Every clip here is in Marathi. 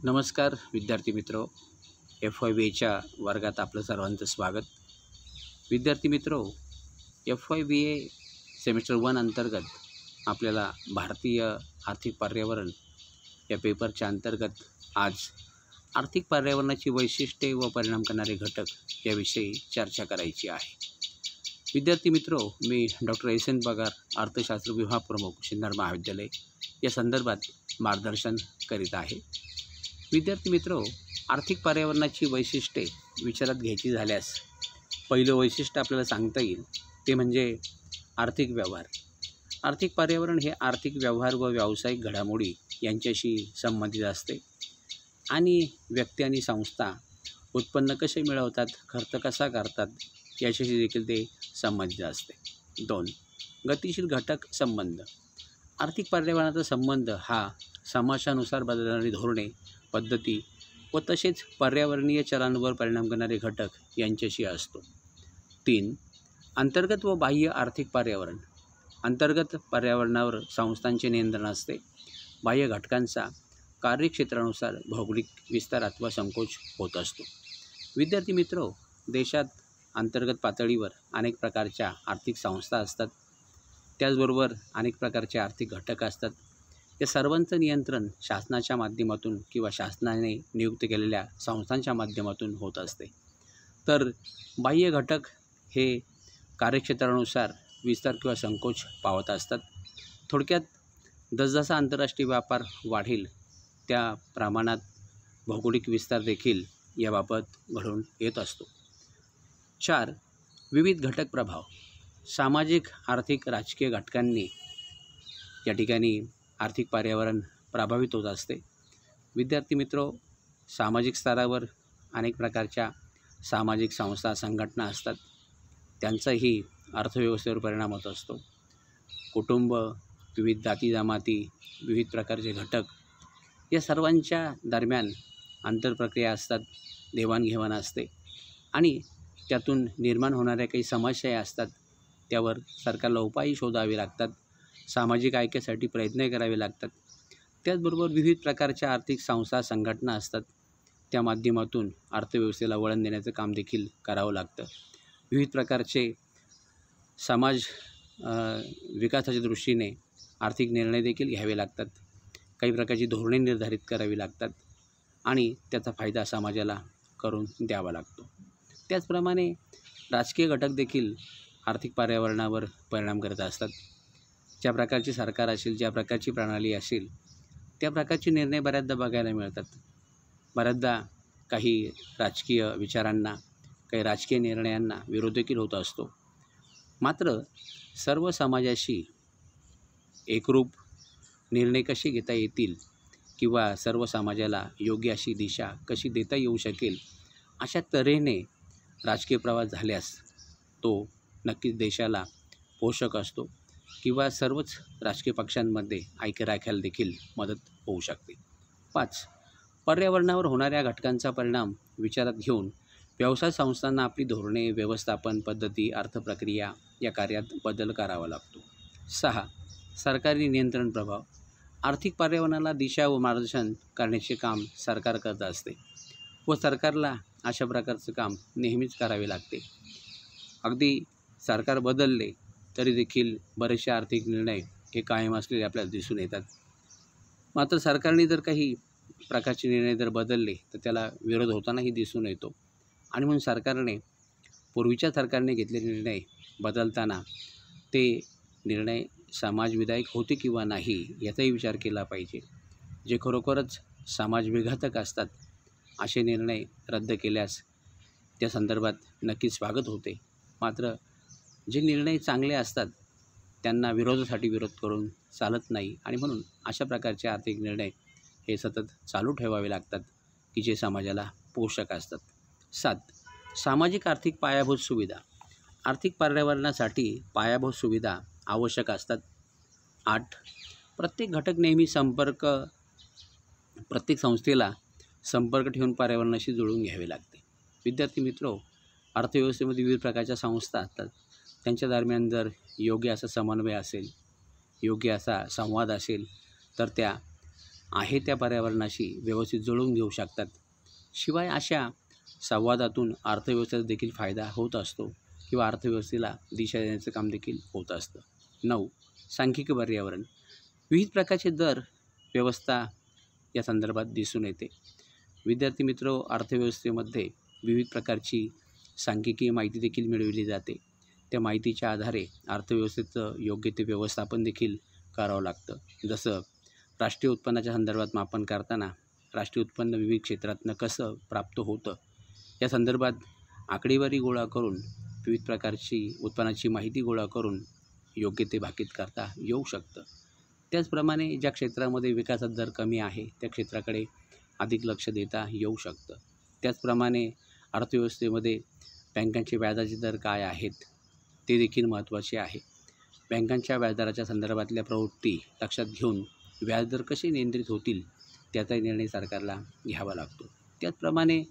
नमस्कार विद्यार्थी मित्रो, FYBAच्या वर्गात आपलं सर्वांचं स्वागत. विद्यार्थी मित्रो, FYBA सेमिस्टर 1 अंतर्गत आपल्याला भारतीय आर्थिक पर्यावरण या पेपरच्या अंतर्गत आज आर्थिक पर्यावरणाची वैशिष्ट्ये व परिणाम करणारे घटक याविषयी चर्चा करायची आहे. विद्यार्थी मित्रो, मी डॉक्टर SN पगार, अर्थशास्त्र विभाग प्रमुख, शिन्नर महाविद्यालय या संदर्भात मार्गदर्शन करीत आहे. विद्यार्थी मित्रो, आर्थिक पर्यावरणाची वैशिष्ट्ये विचारात घ्यायची झाल्यास पहिलं वैशिष्ट्य आपल्याला सांगता येईल ते म्हणजे आर्थिक व्यवहार. आर्थिक पर्यावरण हे आर्थिक व्यवहार व व्यावसायिक घडामोडी यांच्याशी संबंधित असते आणि व्यक्ती आणि संस्था उत्पन्न कसे मिळवतात, खर्च कसा करतात याच्याशी देखील ते संबंधित असते. 2. गतिशील घटक संबंध. आर्थिक पर्यावरणाचा संबंध हा समाजानुसार बदलणारी धोरणे, पद्धती व तसेच पर्यावरणीय चलांवर परिणाम करणारे घटक यांच्याशी असतो. 3. अंतर्गत व बाह्य आर्थिक पर्यावरण. अंतर्गत पर्यावरणावर संस्थांचे नियंत्रण असते. बाह्य घटकांचा कार्यक्षेत्रानुसार भौगोलिक विस्तार अथवा संकोच होत असतो. विद्यार्थी मित्रो, देशात अंतर्गत पातळीवर अनेक प्रकारच्या आर्थिक संस्था असतात. त्याचबरोबर अनेक प्रकारचे आर्थिक घटक असतात. या सर्वांचं नियंत्रण शासनाच्या माध्यमातून किंवा शासनाने नियुक्त केलेल्या संस्थांच्या माध्यमातून होत असते. तर बाह्य घटक हे कार्यक्षेत्रानुसार विस्तार किंवा संकोच पावत असतात. थोडक्यात जसजसा आंतरराष्ट्रीय व्यापार वाढेल त्या प्रमाणात भौगोलिक विस्तार देखील याबाबत घडून येत असतो. 4. विविध घटक प्रभाव. सामाजिक, आर्थिक, राजकीय घटकांनी या ठिकाणी आर्थिक पर्यावरण प्रभावित होत असते. विद्यार्थी मित्रो, सामाजिक स्तरावर अनेक प्रकारच्या सामाजिक संस्था, संघटना असतात. त्यांचाही अर्थव्यवस्थेवर परिणाम होत असतो. कुटुंब, विविध जाती जमाती, विविध प्रकारचे घटक या सर्वांच्या दरम्यान आंतरप्रक्रिया असतात, देवाणघेवाण असते आणि त्यातून निर्माण होणाऱ्या काही समस्या असतात. त्यावर सरकारला उपाय शोधावे लागतात. सामाजिक ऐक्यासाठी प्रयत्न करावे लागतात. त्याचबरोबर विविध प्रकारच्या आर्थिक संस्था, संघटना असतात. त्या माध्यमातून अर्थव्यवस्थेला वळण देण्याचं काम देखील करावं लागतं. विविध प्रकारचे समाज विकासाच्या दृष्टीने आर्थिक निर्णय देखील घ्यावे लागतात. काही प्रकारची धोरणे निर्धारित करावी लागतात आणि त्याचा फायदा समाजाला करून द्यावा लागतो. त्याचप्रमाणे राजकीय घटक देखील आर्थिक पर्यावरणावर परिणाम करत असतात. ज्या प्रकारची सरकार असेल, ज्या प्रकारची प्रणाली असेल, त्या प्रकारचे निर्णय बऱ्याचदा बघायला मिळतात. बऱ्याचदा काही राजकीय विचारांना, काही राजकीय निर्णयांना विरोध देखील होत असतो. मात्र सर्व समाजाशी एकरूप निर्णय कसे घेता येतील किंवा सर्व समाजाला योग्य अशी दिशा कशी देता येऊ शकेल अशा तऱ्हेने राजकीय प्रवास झाल्यास तो नक्कीच देशाला पोषक असतो किंवा सर्वच राजकीय पक्षांमध्ये ऐक्य राखायला देखील मदत होऊ शकते. 5. पर्यावरणावर होणाऱ्या घटकांचा परिणाम विचारात घेऊन व्यवसाय संस्थांना आपली धोरणे, व्यवस्थापन पद्धती, अर्थप्रक्रिया या कार्यात बदल करावा लागतो. 6. सरकारी नियंत्रण प्रभाव. आर्थिक पर्यावरणाला दिशा व मार्गदर्शन करण्याचे काम सरकार करत असते व सरकारला अशा प्रकारचं काम नेहमीच करावे लागते. अगदी सरकार बदलले तरी देखील बरेचसे आर्थिक निर्णय हे कायम असलेले आपल्याला दिसून येतात. मात्र सरकारने जर काही प्रकारचे निर्णय जर बदलले तर त्याला विरोध होतानाही दिसून येतो आणि म्हणून पूर्वीच्या सरकारने घेतलेले निर्णय बदलताना ते निर्णय समाजविधायक होते किंवा नाही याचाही विचार केला पाहिजे. जे खरोखरच समाजविघातक असतात असे निर्णय रद्द केल्यास त्या संदर्भात नक्कीच स्वागत होते. मात्र जे निर्णय चांगले असतात त्यांना विरोधासाठी विरोध करून चालत नाही आणि म्हणून अशा प्रकारचे आर्थिक निर्णय हे सतत चालू ठेवावे लागतात की जे समाजाला पोषक असतात. 7. सामाजिक आर्थिक पायाभूत सुविधा. आर्थिक पर्यावरणासाठी पायाभूत सुविधा आवश्यक असतात. 8. प्रत्येक घटक नेहमी प्रत्येक संस्थेला संपर्क ठेवून पर्यावरणाशी जुळवून घ्यावे लागते. विद्यार्थी मित्रो, अर्थव्यवस्थेमध्ये विविध प्रकारच्या संस्था असतात. त्यांच्या दरम्यान जर योग्य असा समन्वय असेल, योग्य असा संवाद असेल तर त्या आहे त्या पर्यावरणाशी व्यवस्थित जुळवून घेऊ शकतात. शिवाय अशा संवादातून अर्थव्यवस्थेचा देखील फायदा होत असतो किंवा अर्थव्यवस्थेला दिशा देण्याचं काम देखील होत असतं. 9. सांख्यिकी पर्यावरण. विविध प्रकारचे दर व्यवस्था या संदर्भात दिसून येते. विद्यार्थी मित्र, अर्थव्यवस्थेमध्ये विविध प्रकारची सांख्यिकीय माहिती देखील मिळवली जाते. त्या माहितीच्या आधारे अर्थव्यवस्थेचं योग्य ते व्यवस्थापन देखील करावं लागतं. जसं राष्ट्रीय उत्पन्नाच्या संदर्भात मापन करताना राष्ट्रीय उत्पन्न विविध क्षेत्रातनं कसं प्राप्त होतं या संदर्भात आकडेवारी गोळा करून विविध प्रकारची उत्पन्नाची माहिती गोळा करून योग्य ते भाकीत करता येऊ शकतं. त्याचप्रमाणे ज्या क्षेत्रामध्ये विकासाचा दर कमी आहे त्या क्षेत्राकडे अधिक लक्ष देता येऊ शकतं. त्याचप्रमाणे अर्थव्यवस्थेमध्ये बँकांचे व्याजाचे दर काय आहेत ते देखील महत्त्वाचे आहे. बँकांच्या व्याजदराच्या संदर्भातल्या प्रवृत्ती लक्षात घेऊन व्याजदर कसे नियंत्रित होतील त्याचाही निर्णय सरकारला घ्यावा लागतो. त्याचप्रमाणे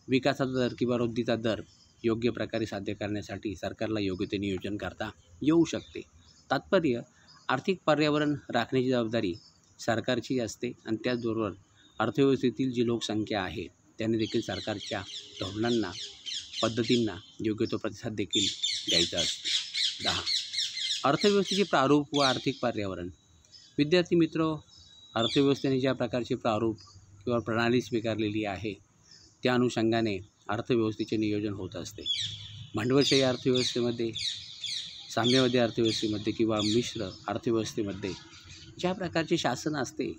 विकासाचा दर किंवा वृद्धीचा दर योग्य प्रकारे साध्य करण्यासाठी सरकारला योग्य ते नियोजन करता येऊ शकते. तात्पर्य, आर्थिक पर्यावरण राखण्याची जबाबदारी सरकारची असते आणि त्याचबरोबर अर्थव्यवस्थेतील जी लोकसंख्या आहे त्यांनी देखील सरकारच्या धोरणांना, पद्धतींना योग्य तो प्रतिसाद देखील द्यायचा असतो. 10. अर्थव्यवस्थेचे प्रारूप व आर्थिक पर्यावरण. विद्यार्थी मित्र, अर्थव्यवस्थेने ज्या प्रकारचे प्रारूप किंवा प्रणाली स्वीकारलेली आहे त्या अनुषंगाने अर्थव्यवस्थेचे नियोजन होत असते. भांडवलशाही अर्थव्यवस्थेमध्ये, साम्यवादी अर्थव्यवस्थेमध्ये किंवा मिश्र अर्थव्यवस्थेमध्ये ज्या प्रकारचे शासन असते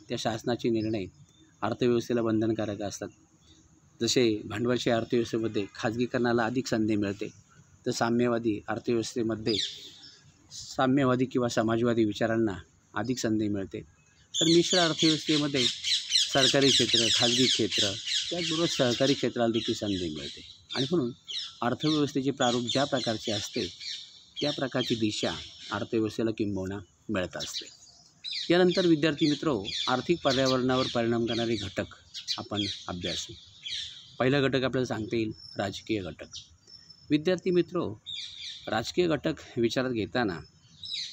त्या शासनाचे निर्णय अर्थव्यवस्थेला बंधनकारक असतात. जसे भांडवलशाही अर्थव्यवस्थेमध्ये खाजगीकरणाला अधिक संधी मिळते, तर साम्यवादी अर्थव्यवस्थेमध्ये साम्यवादी किंवा समाजवादी विचारांना अधिक संधी मिळते. तर मिश्र अर्थव्यवस्थेमध्ये सरकारी क्षेत्र, खाजगी क्षेत्र त्याचबरोबर सहकारी क्षेत्राला देखील संधी मिळते. आणि म्हणून अर्थव्यवस्थेचे प्रारूप ज्या प्रकारचे असते त्या प्रकारची दिशा अर्थव्यवस्थेला किंबहुना मिळत असते. यानंतर विद्यार्थी मित्र, आर्थिक पर्यावरणावर परिणाम करणारे घटक आपण अभ्यासू. पहिला घटक आपल्याला सांगता येईल राजकीय घटक. विद्यार्थी मित्र, राजकीय घटक विचारात घेताना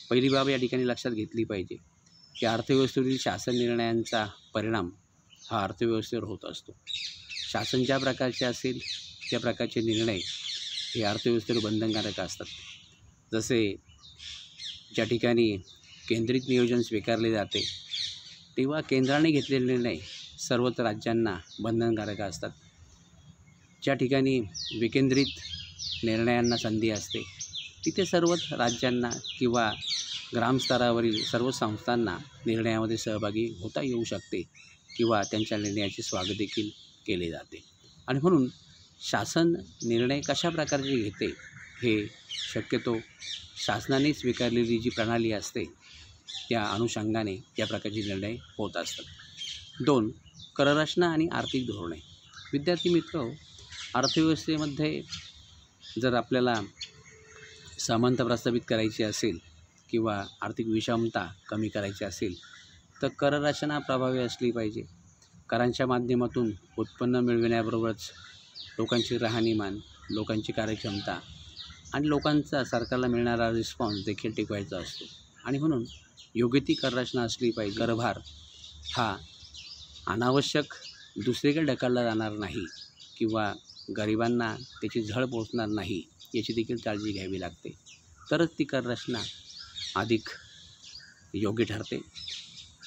पहिली बाब या ठिकाणी लक्षात घेतली पाहिजे की अर्थव्यवस्थेतील शासन निर्णयांचा परिणाम हा अर्थव्यवस्थेवर होत असतो. शासन ज्या प्रकारचे असेल त्या प्रकारचे निर्णय हे अर्थव्यवस्थेवर बंधनकारक असतात. जसे ज्या ठिकाणी केंद्रित नियोजन स्वीकारले जाते तेव्हा केंद्राने घेतलेले निर्णय सर्वच राज्यांना बंधनकारक असतात. ज्या ठिकाणी विकेंद्रित निर्णयांना संधी असते तिथे सर्वच राज्यांना किंवा ग्रामस्तरावरील सर्व संस्थांना निर्णयामध्ये सहभागी होता येऊ शकते किंवा त्यांच्या निर्णयाचे स्वागत देखील केले जाते. आणि म्हणून शासन निर्णय कशा प्रकारचे घेते हे शक्यतो शासनाने स्वीकारलेली जी प्रणाली असते त्या अनुषंगाने या प्रकारचे निर्णय होत असतात. 2. कररचना आणि आर्थिक धोरणे. विद्यार्थी मित्र, अर्थव्यवस्थेमध्ये जर आपल्याला समानता प्रस्थापित करायची असेल किंवा आर्थिक विषमता कमी करायची असेल तर कररचना प्रभावी असली पाहिजे. करांच्या माध्यमातून उत्पन्न मिळविण्याबरोबरच लोकांची राहणीमान, लोकांची कार्यक्षमता आणि लोकांचा सरकारला मिळणारा रिस्पॉन्स देखील टिकवायचा असतो. आणि म्हणून योग्य ती कररचना असली पाहिजे. करभार हा अनावश्यक दुसरीकडे ढकलला जाणार नाही किंवा गरिबांना त्याची झळ पोहोचणार नाही याची देखील काळजी घ्यावी लागते. तरच ती कररचना अधिक योग्य ठरते.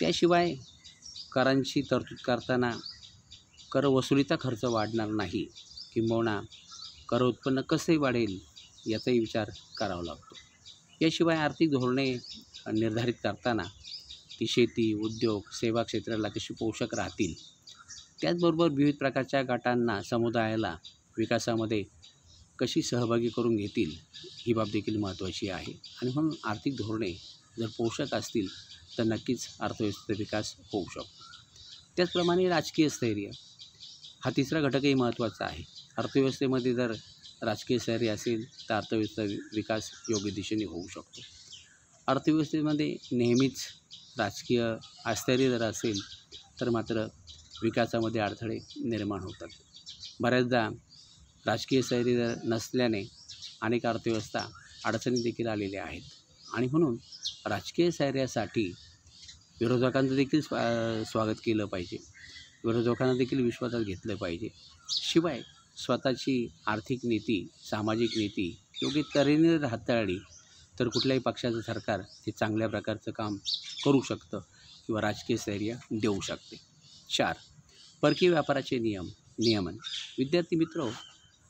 त्याशिवाय करांची तरतूद करताना कर वसुलीचा खर्च वाढणार नाही, किंबहुना कर उत्पन्न कसे वाढेल याचाही विचार करावा लागतो. याशिवाय आर्थिक धोरणे निर्धारित करताना ती शेती, उद्योग, सेवा क्षेत्राला कशी पोषक राहतील, त्याचबरोबर विविध प्रकारच्या गटांना, समुदायाला विकासामध्ये कशी सहभागी करून घेतील ही बाब देखील महत्त्वाची आहे. आणि म्हणून आर्थिक धोरणे जर पोषक असतील तर नक्कीच अर्थव्यवस्थेचा विकास होऊ शकतो. त्याचप्रमाणे राजकीय स्थैर्य हा तिसरा घटकही महत्त्वाचा आहे. अर्थव्यवस्थेमध्ये जर राजकीय स्थैर्य असेल तर अर्थव्यवस्थेचा विकास योग्य दिशेने होऊ शकतो. अर्थव्यवस्थेमध्ये नेहमीच राजकीय अस्थैर्य जर असेल तर मात्र विकासामध्ये अडथळे निर्माण होतात. बऱ्याचदा राजकीय स्थैर्य जर नसल्याने अनेक अर्थव्यवस्था अडचणी देखील आलेल्या आहेत. आणि म्हणून राजकीय स्थैर्यासाठी विरोधकांचं देखील स्वागत केलं पाहिजे, विरोधकांना देखील विश्वासात घेतलं पाहिजे. शिवाय स्वतःची आर्थिक नीती, सामाजिक नीती योग्य तऱ्हेने हाताळली तर कुठल्याही पक्षाचं सरकार हे चांगल्या प्रकारचं काम करू शकतं किंवा राजकीय स्थैर्य देऊ शकते. 4. परकीय व्यापाराचे नियमन. विद्यार्थी मित्र,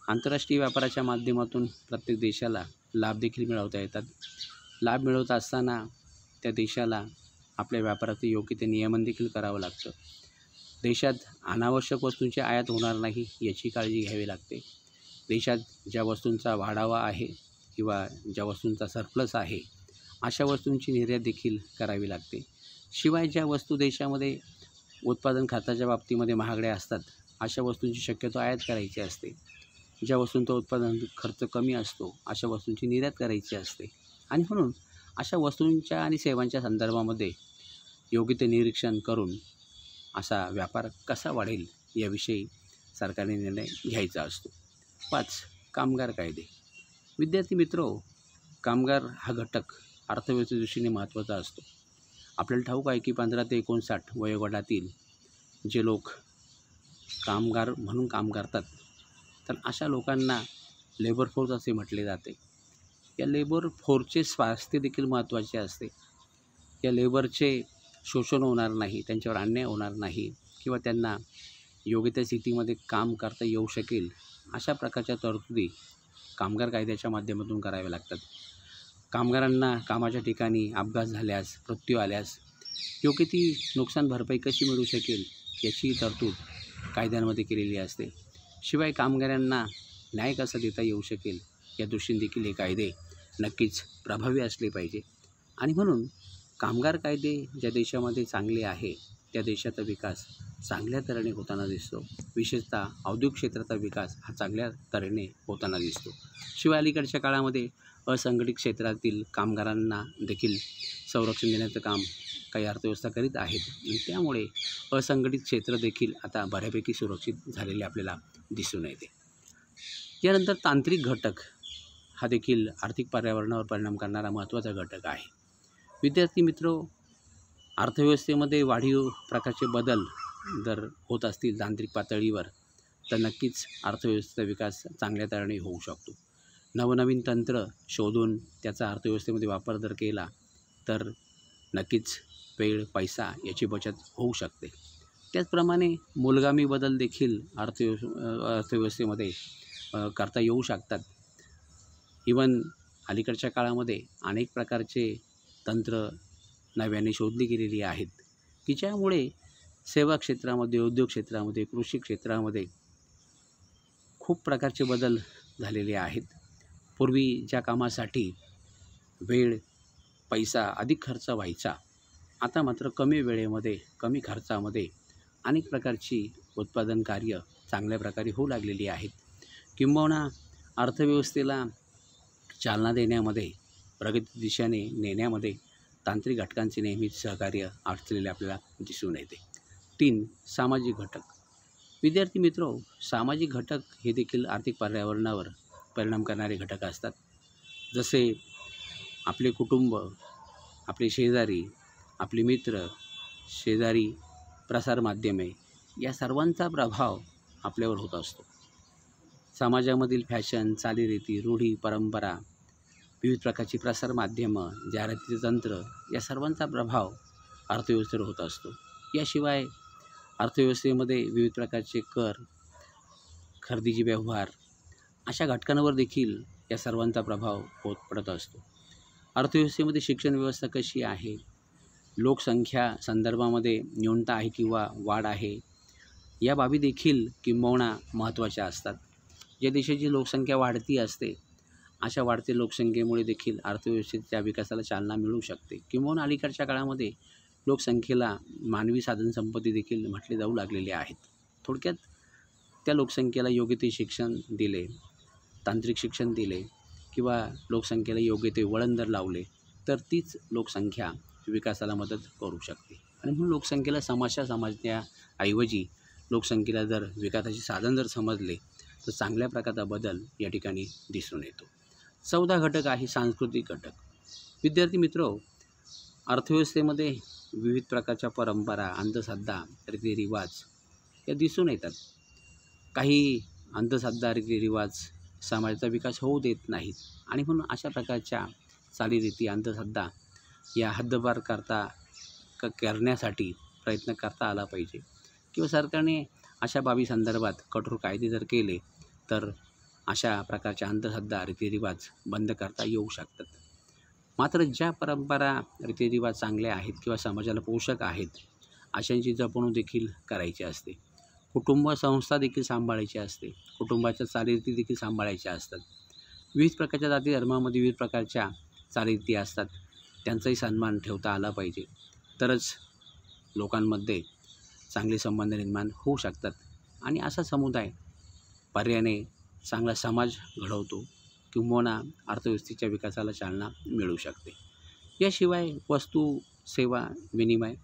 आंतरराष्ट्रीय व्यापाराच्या माध्यमातून प्रत्येक देशाला लाभ देखील मिळवता येतात. लाभ मिळवत असताना त्या देशाला आपल्या व्यापाराचे योग्य ते नियमन देखील करावं लागतं. देशात अनावश्यक वस्तूंची आयात होणार नाही याची काळजी घ्यावी लागते. देशात ज्या वस्तूंचा वाढावा आहे किंवा ज्या वस्तूंचा सरप्लस आहे अशा वस्तूंची निर्यात देखील करावी लागते. शिवाय ज्या वस्तू देशामध्ये उत्पादन खर्चाच्या बाबतीमध्ये महागड्या असतात अशा वस्तूंची शक्यतो आयात करायची असते. ज्या वस्तूंचा उत्पादन खर्च कमी असतो अशा वस्तूंची निर्यात करायची असते. आणि म्हणून अशा वस्तूंच्या आणि सेवांच्या संदर्भामध्ये योग्य ते निरीक्षण करून असा व्यापार कसा वाढेल याविषयी सरकारने निर्णय घ्यायचा असतो. 5. कामगार कायदे. विद्यार्थी मित्रो, कामगार हा घटक अर्थव्यवस्थेच्या दृष्टीने महत्त्वाचा असतो. आपल्याला ठाऊक आहे की 15 ते 59 वयोगटातील जे लोक कामगार म्हणून काम करतात तर अशा लोकांना लेबर फोर्स असे म्हटले जाते. या लेबर फोर्सचे स्वास्थ्य देखील महत्त्वाचे असते. या लेबरचे शोषण होणार नाही, त्यांच्यावर अन्याय होणार नाही किंवा त्यांना योग्य त्या स्थितीमध्ये काम करता येऊ शकेल अशा प्रकारच्या तरतुदी कामगार कायद्याच्या माध्यमातून कराव्या लागतात. कामगारांना कामाच्या ठिकाणी अपघात झाल्यास, मृत्यू आल्यास योग्य ती नुकसान भरपाई कशी मिळू शकेल याची तरतूद कायद्यांमध्ये केलेली असते. शिवाय कामगारांना न्याय कसा देता येऊ शकेल या दृष्टीने देखील हे कायदे नक्कीच प्रभावी असले पाहिजे. आणि म्हणून कामगार कायदे ज्या देशामध्ये चांगले आहे त्या देशाचा विकास चांगल्या तऱ्हेने होताना दिसतो. विशेषतः औद्योगिक क्षेत्राचा विकास हा चांगल्या तऱ्हेने होताना दिसतो. शिवाय अलीकडच्या काळामध्ये असंघटित क्षेत्रातील कामगारांना देखील संरक्षण देण्याचं काम काही अर्थव्यवस्था करीत आहेत. आणि त्यामुळे असंघटित क्षेत्र देखील आता बऱ्यापैकी सुरक्षित झालेले आपल्याला दिसून येते. यानंतर तांत्रिक घटक हा देखील आर्थिक पर्यावरणावर परिणाम करणारा महत्त्वाचा घटक आहे. विद्यार्थी मित्रो, अर्थव्यवस्थेमध्ये वाढीव प्रकारचे बदल जर होत असतील तांत्रिक पातळीवर तर नक्कीच अर्थव्यवस्थेचा विकास चांगल्या तऱ्हेने होऊ शकतो. नवनवीन तंत्र शोधून त्याचा अर्थव्यवस्थेमध्ये वापर जर केला तर नक्कीच वेळ, पैसा याची बचत होऊ शकते. त्याचप्रमाणे मूलगामी बदल देखील अर्थव्यवस्थेमध्ये करता येऊ शकतात. इवन अलीकडच्या काळामध्ये अनेक प्रकारचे तंत्र नव्याने शोधली गेलेली आहेत की ज्यामुळे सेवा क्षेत्रामध्ये, उद्योग क्षेत्रामध्ये, कृषी क्षेत्रामध्ये खूप प्रकारचे बदल झालेले आहेत. पूर्वी ज्या कामासाठी वेळ, पैसा अधिक खर्च व्हायचा, आता मात्र कमी वेळेमध्ये, कमी खर्चामध्ये अनेक प्रकारची उत्पादन कार्य चांगल्या प्रकारे होऊ लागलेली आहेत. किंबहुना अर्थव्यवस्थेला चालना देण्यामध्ये, प्रगती दिशेने नेण्यामध्ये तांत्रिक घटकांचे नेहमीच सहकार्य असलेले आपल्याला दिसून येते. 3. सामाजिक घटक. विद्यार्थी मित्रो, सामाजिक घटक हे देखील आर्थिक पर्यावरणावर परिणाम करणारे घटक असतात. जसे आपले कुटुंब, आपले शेजारी, आपले मित्र, शेजारी, प्रसारमाध्यमे या सर्वांचा प्रभाव आपल्यावर होत असतो. समाजामधील फॅशन, चालीरीती, रूढी, परंपरा, विविध प्रकारची प्रसारमाध्यमं, जाहिरातीचे तंत्र या सर्वांचा प्रभाव अर्थव्यवस्थेवर होत असतो. याशिवाय अर्थव्यवस्थेमध्ये विविध प्रकारचे कर, खरेदीचे व्यवहार अशा घटकांवर देखील या सर्वांचा प्रभाव पडत असतो. अर्थव्यवस्थेमध्ये शिक्षण व्यवस्था कशी आहे, लोकसंख्या संदर्भामध्ये न्यूनता आहे किंवा वाढ आहे या बाबी देखील किंबहुना महत्त्वाच्या असतात. ज्या देशाची लोकसंख्या वाढती असते अशा वाढत्या लोकसंख्येमुळे देखील अर्थव्यवस्थेच्या विकासाला चालना मिळू शकते. किंबहुना अलीकडच्या काळामध्ये लोकसंख्येला मानवी साधनसंपत्ती देखील म्हटले जाऊ लागलेले आहेत. थोडक्यात त्या लोकसंख्येला योग्य ते शिक्षण दिले, तांत्रिक शिक्षण दिले किंवा लोकसंख्येला योग्य ते वळण जर लावले तर तीच लोकसंख्या विकासाला मदत करू शकते. आणि म्हणून लोकसंख्येला समस्या समजण्याऐवजी लोकसंख्येला जर विकासाचे साधन जर समजले तर चांगल्या प्रकारचा बदल या ठिकाणी दिसून येतो. 14 घटक आहे सांस्कृतिक घटक. विद्यार्थी मित्रो, अर्थव्यवस्थेमध्ये विविध प्रकारच्या परंपरा, अंधश्रद्धा, रीतिरिवाज या दिसून येतात. काही अंधश्रद्धा, रीतिरिवाज समाजाचा विकास होऊ देत नाहीत आणि म्हणून अशा प्रकारच्या चालीरीती, अंधश्रद्धा या हद्दपार करण्यासाठी प्रयत्न करता आला पाहिजे किंवा सरकारने अशा बाबी संदर्भात कठोर कायदे जर केले तर अशा प्रकारच्या अंधश्रद्धा, रीतिरिवाज बंद करता येऊ शकतात. मात्र ज्या परंपरा, रीतिरिवाज चांगले आहेत किंवा समाजाला पोषक आहेत अशांची जपणूक देखील करायची असते. कुटुंब संस्था देखील सांभाळायची असते. कुटुंबाच्या चालीरीती देखील सांभाळायच्या असतात. विविध प्रकारच्या जाती धर्मामध्ये विविध प्रकारच्या चालीरीती असतात, त्यांचाही सन्मान ठेवता आला पाहिजे. तरच लोकांमध्ये चांगले संबंध निर्माण होऊ शकतात आणि असा समुदाय पर्यायाने चांगला समाज घडवतो किंबहुना अर्थव्यवस्थेच्या विकासाला चालना मिळू शकते. याशिवाय वस्तू, सेवा विनिमय,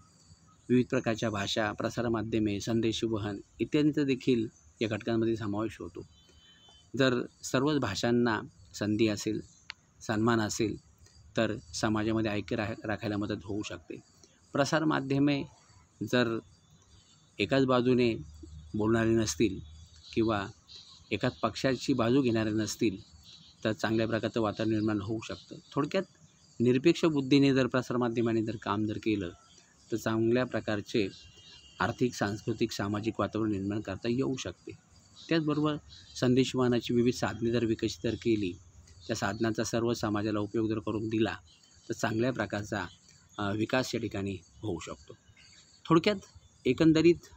विविध प्रकारच्या भाषा, प्रसारमाध्यमे, संदेशवहन इत्यादींचा देखील या घटकांमध्ये समावेश होतो. जर सर्वच भाषांना संधी असेल, सन्मान असेल तर समाजामध्ये ऐक्य राखायला मदत होऊ शकते. प्रसारमाध्यमे जर एकाच बाजूने बोलणारे नसतील किंवा एकाच पक्षाची बाजू घेणारे नसतील तर चांगल्या प्रकारचं वातावरण निर्माण होऊ शकतं. थोडक्यात निरपेक्ष बुद्धीने जर प्रसारमाध्यमाने जर काम जर केलं तर चांगल्या प्रकारचे आर्थिक, सांस्कृतिक, सामाजिक वातावरण निर्माण करता येऊ शकते. त्याचबरोबर संदेशवहनाची विविध साधने जर विकसित जर केली, त्या साधनांचा सर्व समाजाला उपयोग जर करून दिला तर चांगल्या प्रकारचा विकास या ठिकाणी होऊ शकतो. थोडक्यात एकंदरीत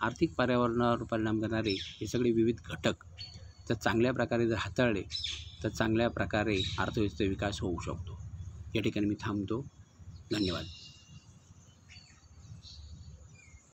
आर्थिक पर्यावरणावर परिणाम करणारे हे सगळे विविध घटक जर चांगल्या प्रकारे जर हाताळले तर चांगल्या प्रकारे अर्थव्यवस्थेचा विकास होऊ शकतो. या ठिकाणी मी थांबतो. धन्यवाद.